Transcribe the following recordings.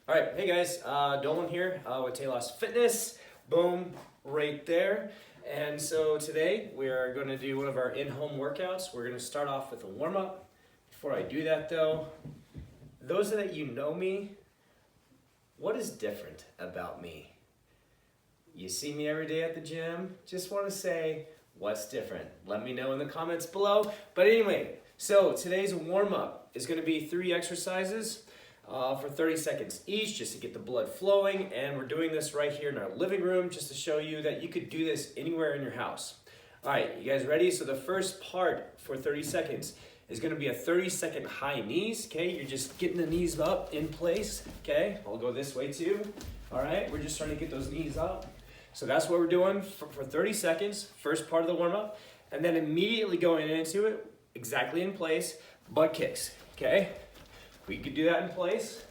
All right, hey guys, Dolan here with Talos Fitness. Boom, right there. And so today we are going to do one of our in-home workouts. We're going to start off with a warm-up. Before I do that though, those that you know me, what is different about me? You see me every day at the gym. Just want to say, what's different? Let me know in the comments below. But anyway, so today's warm-up is going to be 3 exercises. For 30 seconds each, just to get the blood flowing, and we're doing this right here in our living room just to show you that you could do this anywhere in your house. All right, you guys ready? So the first part for 30 seconds is going to be a 30-second high knees, okay? You're just getting the knees up in place, okay? I'll go this way too. All right, we're just trying to get those knees up. So that's what we're doing for 30 seconds, first part of the warm-up, and then immediately going into it, exactly in place, butt kicks, okay? We could do that in place,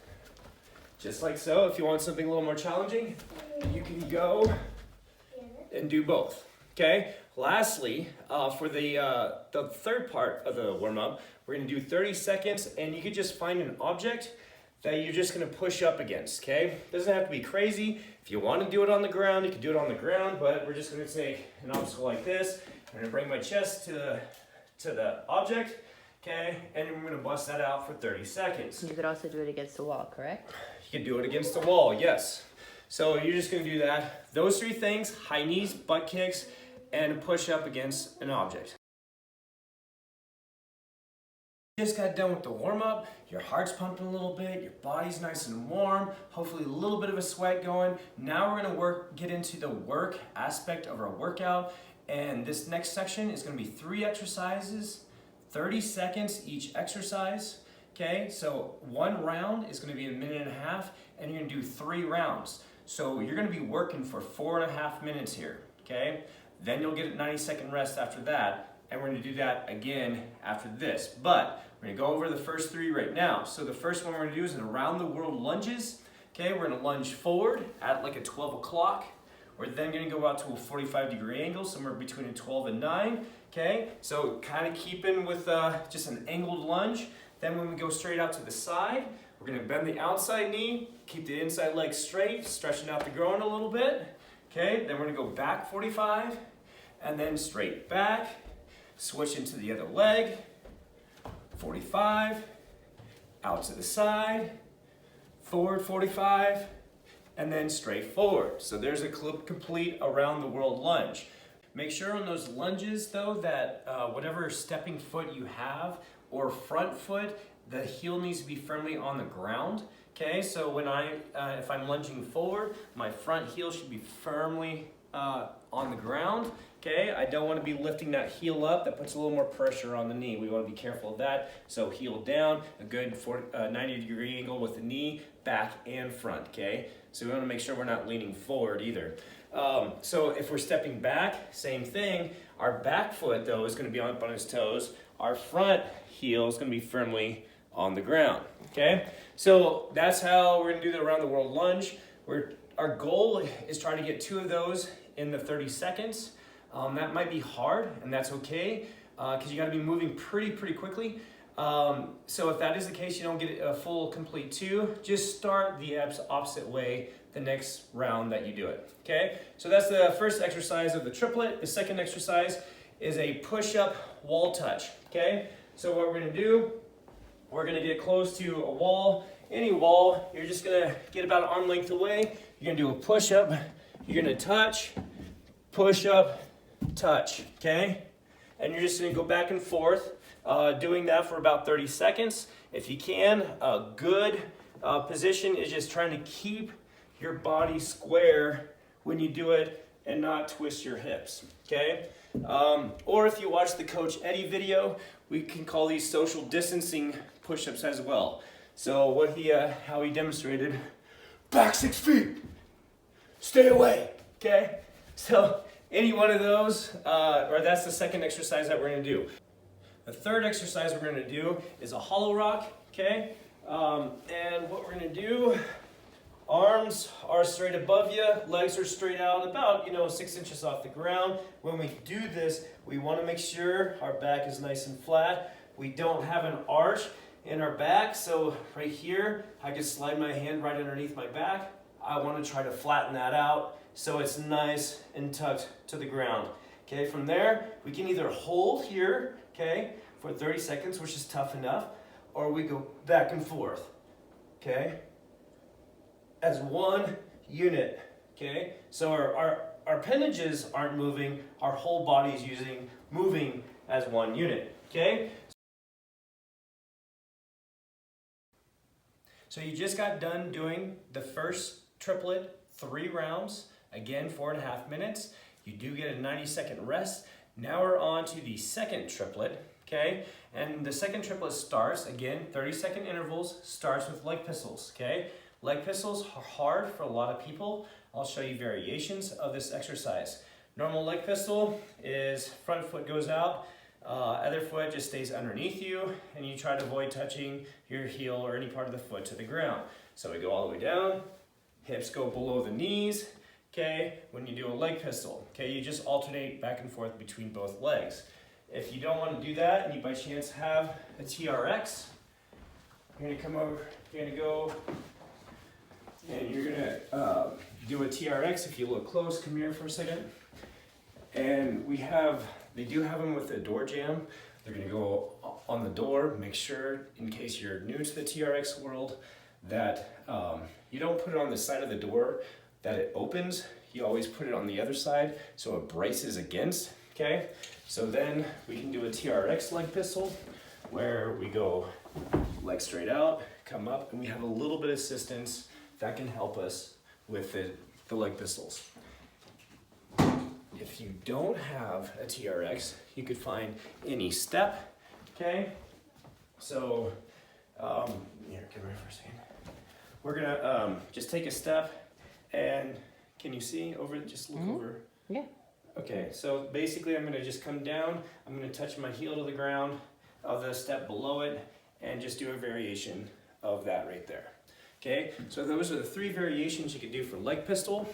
just like so. If you want something a little more challenging, you can go and do both, okay? Lastly, for the third part of the warm-up, we're gonna do 30 seconds, and you could just find an object that you're just gonna push up against, okay? Doesn't have to be crazy. If you wanna do it on the ground, you can do it on the ground, but we're just gonna take an obstacle like this. I'm gonna bring my chest to the object, okay, and we're gonna bust that out for 30 seconds. You could also do it against the wall, correct? You can do it against the wall, yes. So you're just gonna do that. Those 3 things, high knees, butt kicks, and push up against an object. Just got done with the warm up, your heart's pumping a little bit, your body's nice and warm, hopefully a little bit of a sweat going. Now we're gonna get into the work aspect of our workout, and this next section is gonna be 3 exercises, 30 seconds each exercise, okay? So 1 round is gonna be a minute and a half, and you're gonna do 3 rounds. So you're gonna be working for 4.5 minutes here, okay? Then you'll get a 90-second rest after that, and we're gonna do that again after this. But we're gonna go over the first 3 right now. So the first one we're gonna do is an around the world lunges, okay? We're gonna lunge forward at like a 12 o'clock. We're then gonna go out to a 45-degree angle, somewhere between a 12 and 9, okay? So kind of keeping with just an angled lunge. Then when we go straight out to the side, we're gonna bend the outside knee, keep the inside leg straight, stretching out the groin a little bit, okay? Then we're gonna go back 45, and then straight back, switch into the other leg, 45, out to the side, forward 45, and then straight forward. So there's a complete around the world lunge. Make sure on those lunges though that whatever stepping foot you have or front foot, the heel needs to be firmly on the ground. Okay, so when if I'm lunging forward, my front heel should be firmly on the ground. Okay, I don't want to be lifting that heel up. That puts a little more pressure on the knee. We want to be careful of that. So heel down, a good 90-degree angle with the knee, back and front, okay? So we want to make sure we're not leaning forward either. So if we're stepping back, same thing. Our back foot though is going to be up on his toes. Our front heel is going to be firmly on the ground, okay? So that's how we're going to do the around the world lunge. Our goal is trying to get 2 of those in the 30 seconds. That might be hard, and that's okay, because you got to be moving pretty quickly. So if that is the case, you don't get a full complete 2, just start the opposite way the next round that you do it, okay? So that's the first exercise of the triplet. The second exercise is a push-up wall touch, okay? So what we're gonna do, we're gonna get close to a wall, any wall. You're just gonna get about an arm length away. You're gonna do a push-up, you're gonna touch, push-up, touch, okay? And you're just gonna go back and forth, doing that for about 30 seconds. If you can, a good position is just trying to keep your body square when you do it and not twist your hips, okay? Or if you watch the Coach Eddie video, we can call these social distancing push-ups as well. So how he demonstrated, back 6 feet, stay away, okay? So any one of those, or that's the second exercise that we're gonna do. The third exercise we're gonna do is a hollow rock, okay? And what we're gonna do, arms are straight above you, legs are straight out about 6 inches off the ground. When we do this, we wanna make sure our back is nice and flat. We don't have an arch, in our back. So right here, I can slide my hand right underneath my back. I want to try to flatten that out so it's nice and tucked to the ground. Okay, from there, we can either hold here, okay, for 30 seconds, which is tough enough, or we go back and forth, okay, as one unit, okay? So our appendages aren't moving, our whole body is moving as one unit, okay? So you just got done doing the first triplet, 3 rounds, again, 4.5 minutes. You do get a 90-second rest. Now we're on to the second triplet, okay? And the second triplet starts, again, 30-second intervals, starts with leg pistols, okay? Leg pistols are hard for a lot of people. I'll show you variations of this exercise. Normal leg pistol is front foot goes out, other foot just stays underneath you, and you try to avoid touching your heel or any part of the foot to the ground. So we go all the way down, hips go below the knees, okay, when you do a leg pistol. Okay, you just alternate back and forth between both legs. If you don't want to do that and you by chance have a TRX, you're going to come over, you're going to go, and you're going to do a TRX. If you look close, come here for a second. And they do have them with a door jamb. They're going to go on the door. Make sure, in case you're new to the TRX world, that you don't put it on the side of the door that it opens. You always put it on the other side so it braces against, okay? So then we can do a TRX leg pistol where we go leg straight out, come up, and we have a little bit of assistance that can help us with the leg pistols. If you don't have a TRX, you could find any step, okay? So, here, come here for a second. We're gonna just take a step, and can you see over, just look over? Yeah. Okay, so basically I'm gonna just come down, I'm gonna touch my heel to the ground of the step below it, and just do a variation of that right there. Okay, so those are the 3 variations you could do for leg pistol.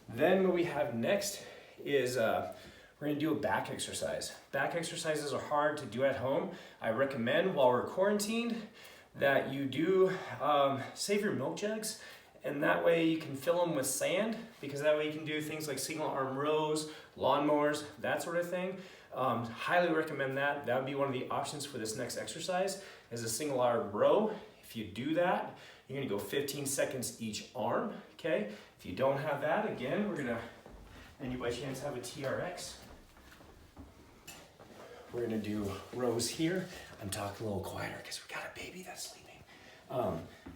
Then what we have next is we're gonna do a back exercise. Back exercises are hard to do at home. I recommend while we're quarantined that you do save your milk jugs, and that way you can fill them with sand, because that way you can do things like single arm rows, lawnmowers, that sort of thing. Highly recommend that. That would be one of the options for this next exercise, is a single arm row. If you do that, you're gonna go 15 seconds each arm, okay? If you don't have that, again, and you by chance have a TRX, we're gonna do rows here. I'm talking a little quieter because we got a baby that's sleeping.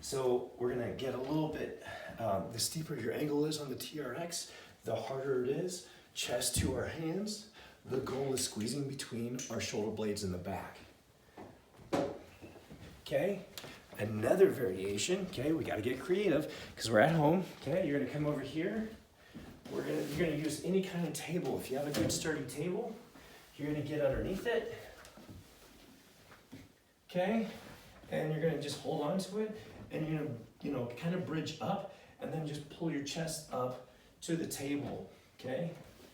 So we're gonna get a little bit, the steeper your angle is on the TRX, the harder it is. Chest to our hands. The goal is squeezing between our shoulder blades in the back. Okay, another variation, okay, we gotta get creative because we're at home. Okay, you're gonna come over here. You're gonna use any kind of table. If you have a good sturdy table, you're gonna get underneath it. Okay, and you're gonna just hold on to it, and you're gonna, kind of bridge up, and then just pull your chest up to the table. Okay,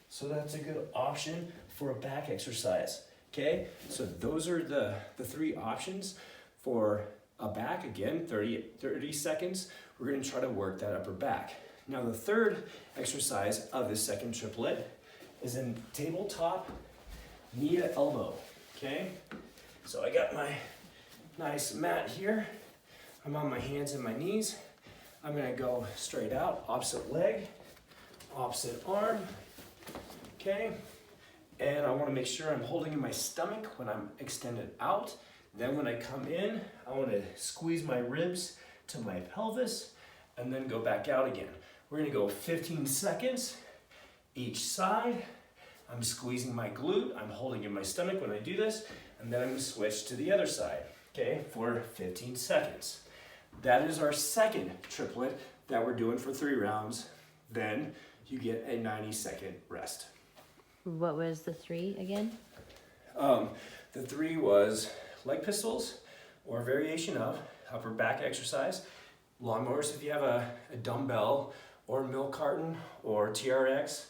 so that's a good option for a back exercise. Okay, so those are the 3 options for a back. Again, 30 seconds. We're gonna try to work that upper back. Now the third exercise of this second triplet is in tabletop, knee to elbow, okay? So I got my nice mat here. I'm on my hands and my knees. I'm gonna go straight out, opposite leg, opposite arm, okay? And I wanna make sure I'm holding in my stomach when I'm extended out. Then when I come in, I wanna squeeze my ribs to my pelvis and then go back out again. We're gonna go 15 seconds each side. I'm squeezing my glute, I'm holding in my stomach when I do this, and then I'm gonna switch to the other side, okay, for 15 seconds. That is our second triplet that we're doing for 3 rounds. Then you get a 90-second rest. What was the 3 again? The 3 was leg pistols, or variation of upper back exercise, lawnmowers if you have a dumbbell, or milk carton, or TRX,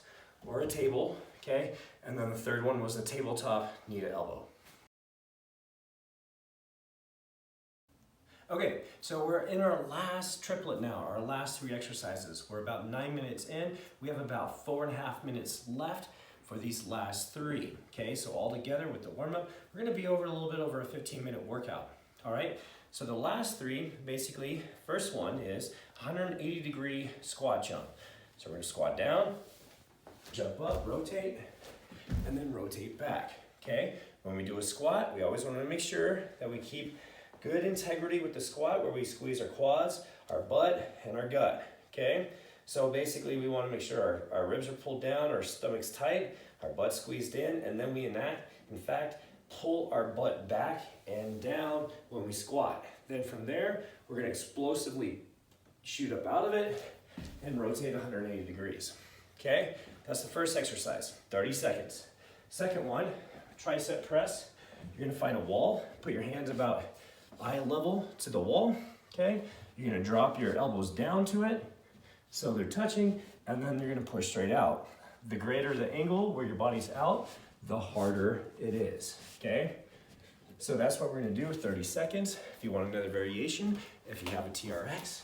or a table, okay? And then the third one was the tabletop, knee to elbow. Okay, so we're in our last triplet now, our last 3 exercises. We're about 9 minutes in. We have about 4.5 minutes left for these last 3. Okay, so all together with the warm-up, we're gonna be over a little bit over a 15-minute workout. All right, so the last 3, basically, first one is 180-degree squat jump. So we're gonna squat down, jump up, rotate, and then rotate back. Okay, when we do a squat, we always wanna make sure that we keep good integrity with the squat where we squeeze our quads, our butt, and our gut, okay? So basically we wanna make sure our ribs are pulled down, our stomach's tight, our butt's squeezed in, and then we in fact, pull our butt back and down when we squat. Then from there, we're gonna explosively shoot up out of it and rotate 180 degrees, okay? That's the first exercise, 30 seconds. Second one, tricep press. You're gonna find a wall, put your hands about eye level to the wall, okay? You're gonna drop your elbows down to it so they're touching, and then you're gonna push straight out. The greater the angle where your body's out, the harder it is, okay? So that's what we're gonna do, 30 seconds. If you want another variation, if you have a TRX,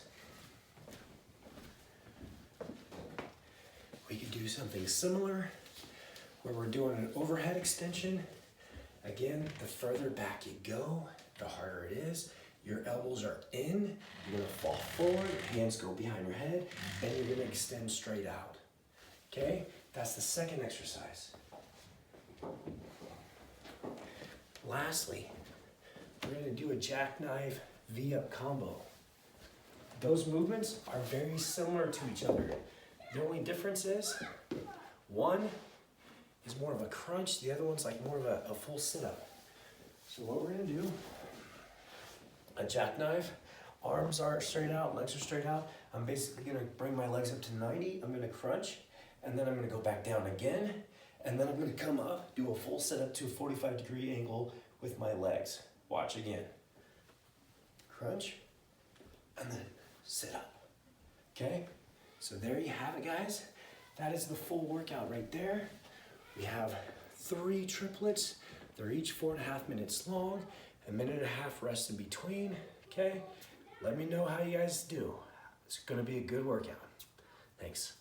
we could do something similar where we're doing an overhead extension. Again, the further back you go, the harder it is. Your elbows are in, you're gonna fall forward, your hands go behind your head, and you're gonna extend straight out. Okay, that's the second exercise. Lastly, we're gonna do a jackknife V-up combo. Those movements are very similar to each other. The only difference is, one is more of a crunch, the other one's like more of a full sit-up. So what we're gonna do, a jackknife, arms are straight out, legs are straight out. I'm basically gonna bring my legs up to 90, I'm gonna crunch, and then I'm gonna go back down again, and then I'm gonna come up, do a full sit-up to a 45-degree angle with my legs. Watch again. Crunch, and then sit up, okay? So there you have it, guys. That is the full workout right there. We have 3 triplets. They're each 4.5 minutes long, 1.5 minutes rest in between, okay? Let me know how you guys do. It's gonna be a good workout. Thanks.